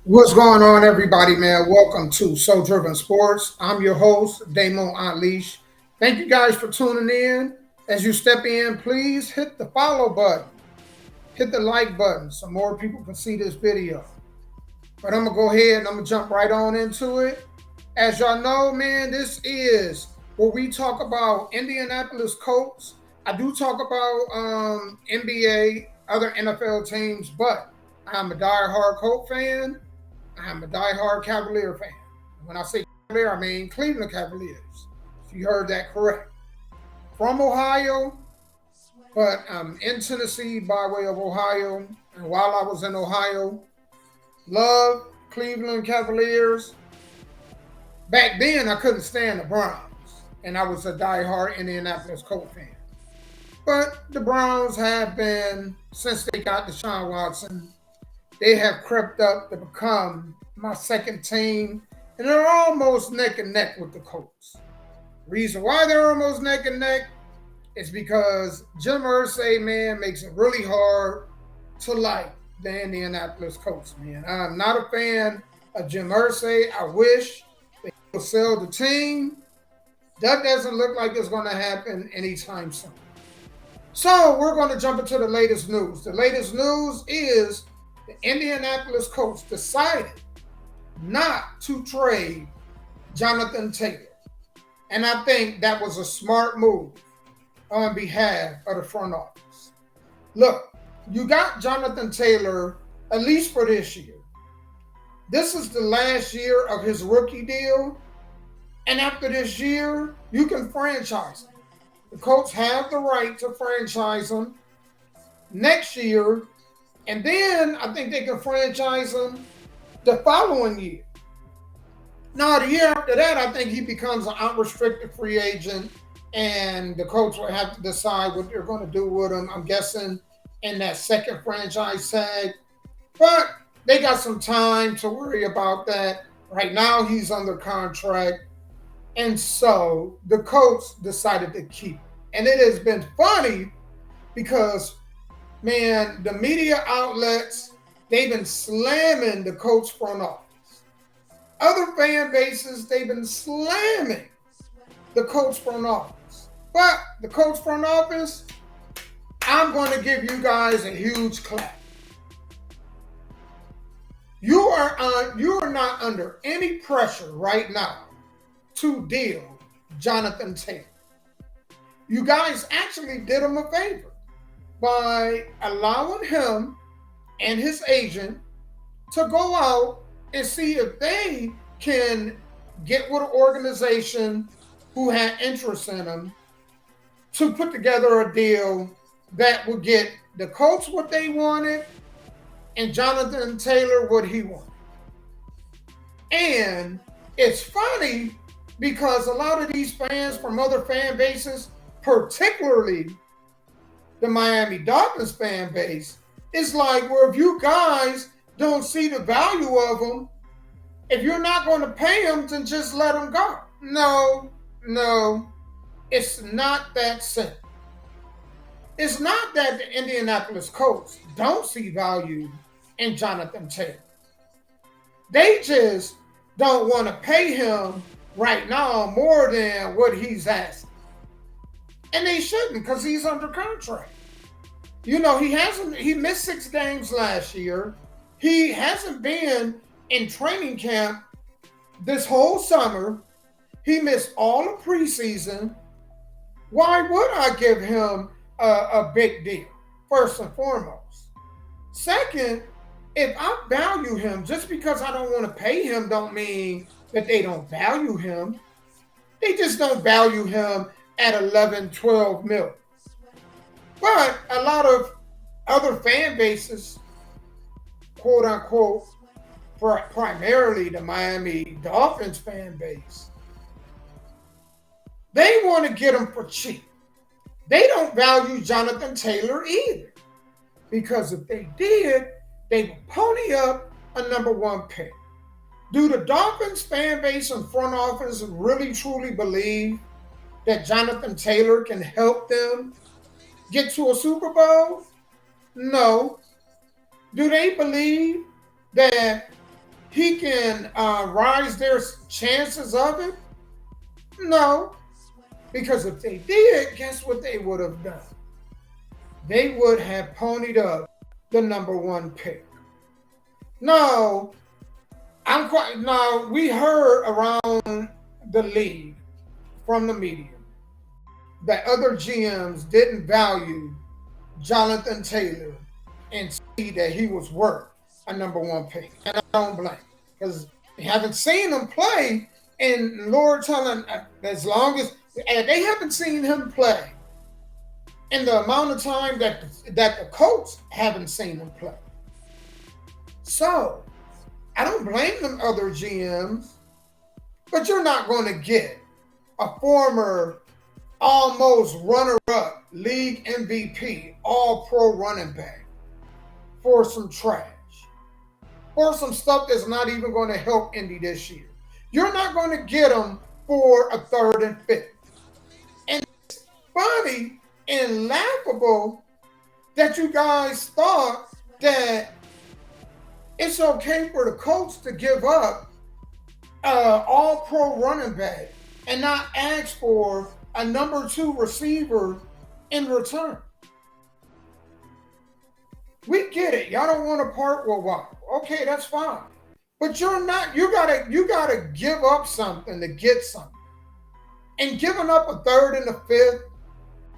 What's going on, everybody, man? Welcome to So Driven Sports. I'm your host, Damon Unleash. Thank you guys for tuning in. As you step in, please hit the follow button, hit the like button so more people can see this video. But I'm going to go ahead and I'm going to jump right on into it. As y'all know, man, this is where we talk about Indianapolis Colts. I do talk about NBA, other NFL teams, but I'm a diehard Colt fan. I'm a diehard Cavalier fan. When I say Cavalier, I mean Cleveland Cavaliers. If you heard that correct. From Ohio, but I'm in Tennessee by way of Ohio. And while I was in Ohio, love Cleveland Cavaliers. Back then, I couldn't stand the Browns, and I was a diehard Indianapolis Colts fan. But the Browns have been, since they got Deshaun Watson, they have crept up to become my second team, and they're almost neck and neck with the Colts. Reason why they're almost neck and neck is because Jim Irsay, man, makes it really hard to like the Indianapolis Colts, man. I'm not a fan of Jim Irsay. I wish they would sell the team. That doesn't look like it's going to happen anytime soon. So we're going to jump into the latest news. The latest news is the Indianapolis Colts decided not to trade Jonathan Tayler. And I think that was a smart move on behalf of the front office. Look, you got Jonathan Tayler at least for this year. This is the last year of his rookie deal. And after this year, you can franchise him. The Colts have the right to franchise him next year. And then I think they can franchise him the following year. Now, the year after that, I think he becomes an unrestricted free agent, and the Colts will have to decide what they're going to do with him. I'm guessing in that second franchise tag. But they got some time to worry about that. Right now, he's under contract. And so the Colts decided to keep him. And it has been funny because, man, the media outlets, they've been slamming the Colts front office. Other fan bases, they've been slamming the Colts front office. But the Colts front office, I'm going to give you guys a huge clap. You are not under any pressure right now to deal Jonathan Tayler. You guys actually did him a favor by allowing him and his agent to go out and see if they can get with an organization who had interest in him to put together a deal that would get the Colts what they wanted and Jonathan Tayler what he wanted. And it's funny because a lot of these fans from other fan bases, particularly the Miami Dolphins fan base, is like, well, if you guys don't see the value of him, if you're not going to pay him, then just let him go. No, it's not that simple. It's not that the Indianapolis Colts don't see value in Jonathan Tayler. They just don't want to pay him right now more than what he's asking. And they shouldn't, because he's under contract. You know, he missed 6 games last year. He hasn't been in training camp this whole summer. He missed all of preseason. Why would I give him a big deal, first and foremost? Second, if I value him, just because I don't want to pay him don't mean that they don't value him. They just don't value him at 11, 12 mil. But a lot of other fan bases, quote unquote, primarily the Miami Dolphins fan base, they want to get him for cheap. They don't value Jonathan Tayler either. Because if they did, they would pony up a number 1 pick. Do the Dolphins fan base and front office really truly believe that Jonathan Tayler can help them get to a Super Bowl? No. Do they believe that he can rise their chances of it? No, because if they did, guess what they would have done? They would have ponied up the number one pick. No, we heard around the league from the media that other GMs didn't value Jonathan Tayler and see that he was worth a number one pick. And I don't blame, because they haven't seen him play, and Lord telling, as long as they haven't seen him play in the amount of time that the Colts haven't seen him play. So I don't blame them other GMs, but you're not going to get a former almost runner-up league MVP, all-pro running back for some trash, or some stuff that's not even going to help Indy this year. You're not going to get them for a third and fifth. And it's funny and laughable that you guys thought that it's okay for the Colts to give up all-pro running back and not ask for a number two receiver in return. We get it. Y'all don't want to part with Waddle. Okay, that's fine. But you gotta give up something to get something. And giving up a third and a fifth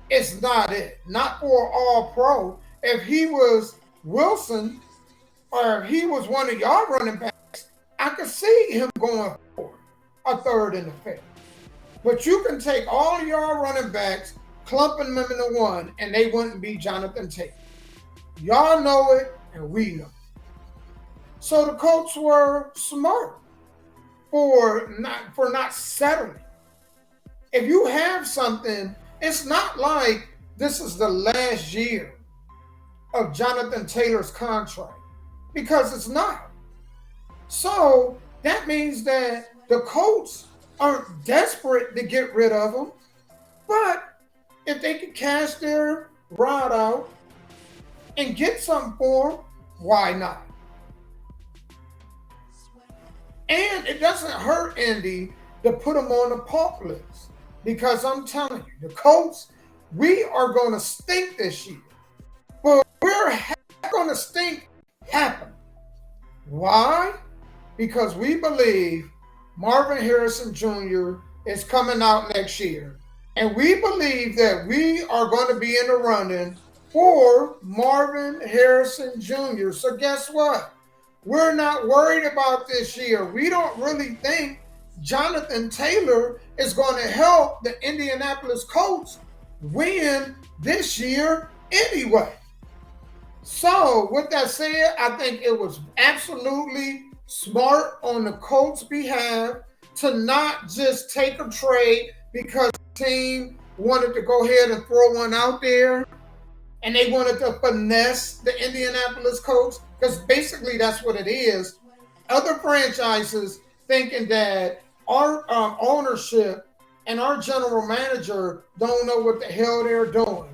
is not it. Not for all-pro. If he was Wilson, or if he was one of y'all running backs, I could see him going for a third and a fifth. But you can take all of y'all running backs, clumping them into one, and they wouldn't be Jonathan Tayler. Y'all know it, and we know. So the Colts were smart for not settling. If you have something, it's not like this is the last year of Jonathan Taylor's contract, because it's not. So that means that the Colts aren't desperate to get rid of him, but if they could cash their rod out and get something for him, why not? And it doesn't hurt Indy to put him on the pulp list, because I'm telling you, the Colts, we are going to stink this year, but we're going to stink happen. Why? Because we believe Marvin Harrison Jr. is coming out next year. And we believe that we are going to be in the running for Marvin Harrison Jr. So guess what? We're not worried about this year. We don't really think Jonathan Tayler is going to help the Indianapolis Colts win this year anyway. So with that said, I think it was absolutely smart on the Colts' behalf to not just take a trade because the team wanted to go ahead and throw one out there and they wanted to finesse the Indianapolis Colts, because basically that's what it is. Other franchises thinking that our ownership and our general manager don't know what the hell they're doing,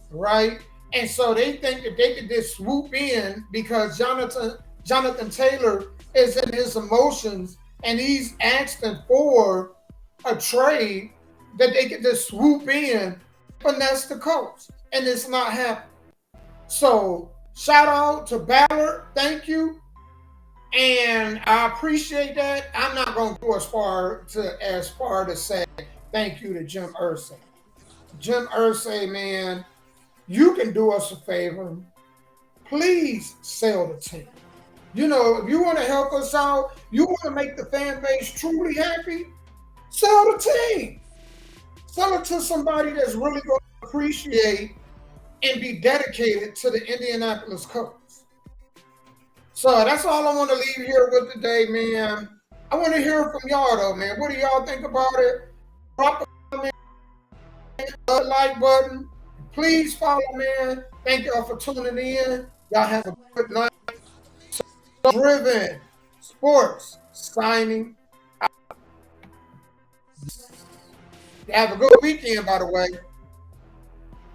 right? And so they think that they could just swoop in because Jonathan Tayler is in his emotions and he's asking for a trade, that they could just swoop in, finesse the Colts, and it's not happening. So shout out to Ballard, thank you, and I appreciate that. I'm not going to go as far to say thank you to Jim Irsay. Jim Irsay, man, you can do us a favor. Please sell the team. You know, if you want to help us out, you want to make the fan base truly happy, sell the team. Sell it to somebody that's really going to appreciate and be dedicated to the Indianapolis Colts. So that's all I want to leave here with today, man. I want to hear from y'all, though, man. What do y'all think about it? Drop a comment, the like button. Please follow, man. Thank y'all for tuning in. Y'all have a good night. Driven Sports signing out. Have a good weekend, by the way.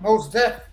Most definitely.